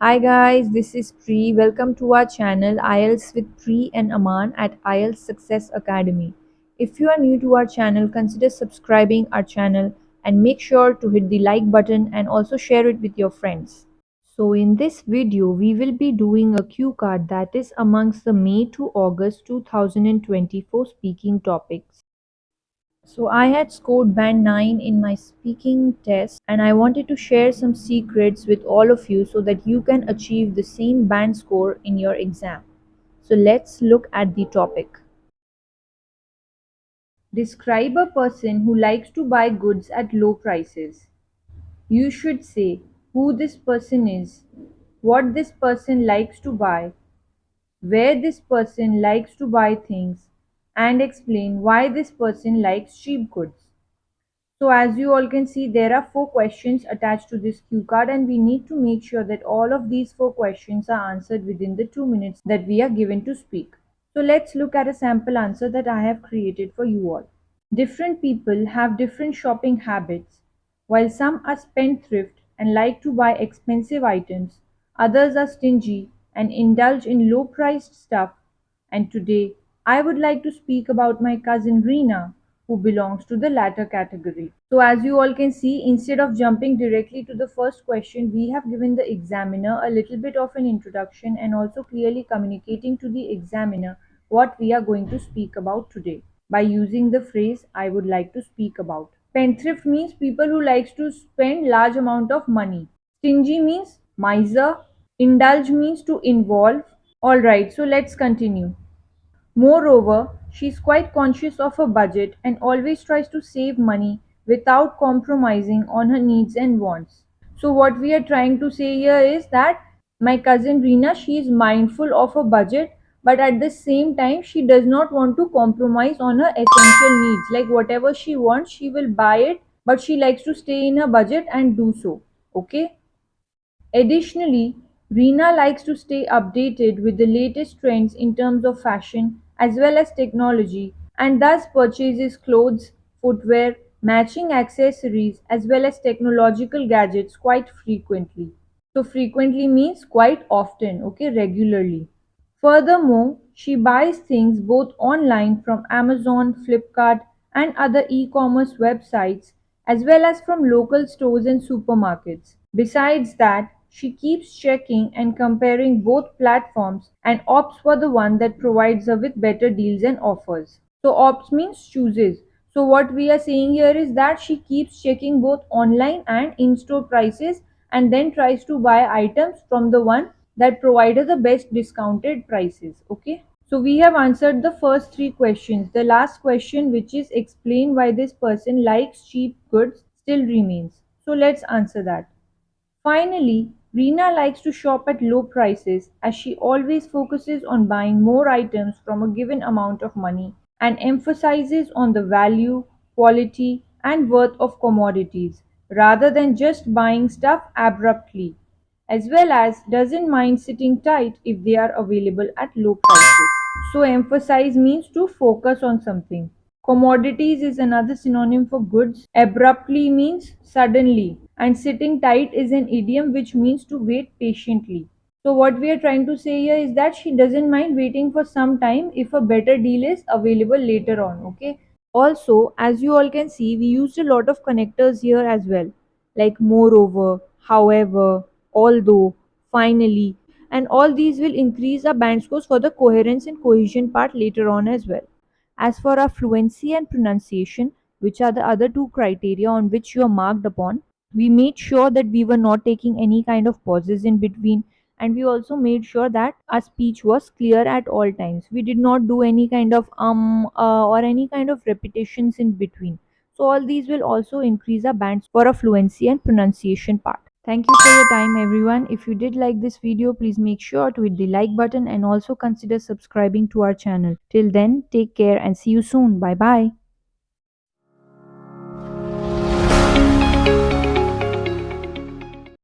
Hi guys, this is Pri. Welcome to our channel IELTS with Pri and Aman at IELTS Success Academy. If you are new to our channel, consider subscribing our channel and make sure to hit the like button and also share it with your friends. So in this video, we will be doing a cue card that is amongst the May to August 2024 speaking topics. So I had scored band 9 in my speaking test and I wanted to share some secrets with all of you so that you can achieve the same band score in your exam. So let's look at the topic. Describe a person who likes to buy goods at low prices. You should say who this person is, what this person likes to buy, where this person likes to buy things, and explain why this person likes cheap goods. So as you all can see, there are 4 questions attached to this cue card and we need to make sure that all of these 4 questions are answered within the 2 minutes that we are given to speak. So let's look at a sample answer that I have created for you all. Different people have different shopping habits. While some are spendthrift and like to buy expensive items, others are stingy and indulge in low priced stuff. And today, I would like to speak about my cousin Reena, who belongs to the latter category. So, as you all can see, instead of jumping directly to the first question, we have given the examiner a little bit of an introduction and also clearly communicating to the examiner what we are going to speak about today by using the phrase I would like to speak about. Spendthrift means people who likes to spend large amount of money. Stingy means miser. Indulge means to involve. Alright, so let's continue. Moreover, she is quite conscious of her budget and always tries to save money without compromising on her needs and wants. So what we are trying to say here is that my cousin Reena, she is mindful of her budget, but at the same time she does not want to compromise on her essential needs. Like whatever she wants, she will buy it, but she likes to stay in her budget and do so. Okay? Additionally, Reena likes to stay updated with the latest trends in terms of fashion as well as technology and thus purchases clothes, footwear, matching accessories as well as technological gadgets quite frequently. So frequently means quite often, okay, regularly. Furthermore, she buys things both online from Amazon, Flipkart, and other e commerce websites, as well as from local stores and supermarkets. Besides that, she keeps checking and comparing both platforms and opts for the one that provides her with better deals and offers. So, opts means chooses. So, what we are saying here is that she keeps checking both online and in store prices and then tries to buy items from the one that provide the best discounted prices. Okay, so we have answered the first 3 questions. The last question, which is explain why this person likes cheap goods, still remains. So let's answer that. Finally, Reena likes to shop at low prices as she always focuses on buying more items from a given amount of money and emphasizes on the value, quality, and worth of commodities rather than just buying stuff abruptly, as well as doesn't mind sitting tight if they are available at low prices. So, emphasize means to focus on something. Commodities is another synonym for goods. Abruptly means suddenly, and sitting tight is an idiom which means to wait patiently. So, what we are trying to say here is that she doesn't mind waiting for some time if a better deal is available later on. Okay. Also, as you all can see, we used a lot of connectors here as well, like moreover, however, although, finally, and all these will increase our band scores for the coherence and cohesion part later on as well. As for our fluency and pronunciation, which are the other 2 criteria on which you are marked upon, we made sure that we were not taking any kind of pauses in between, and we also made sure that our speech was clear at all times. We did not do any kind of or any kind of repetitions in between. So all these will also increase our bands for a fluency and pronunciation part. Thank you for your time everyone. If you did like this video, please make sure to hit the like button and also consider subscribing to our channel. Till then, take care and see you soon. Bye bye.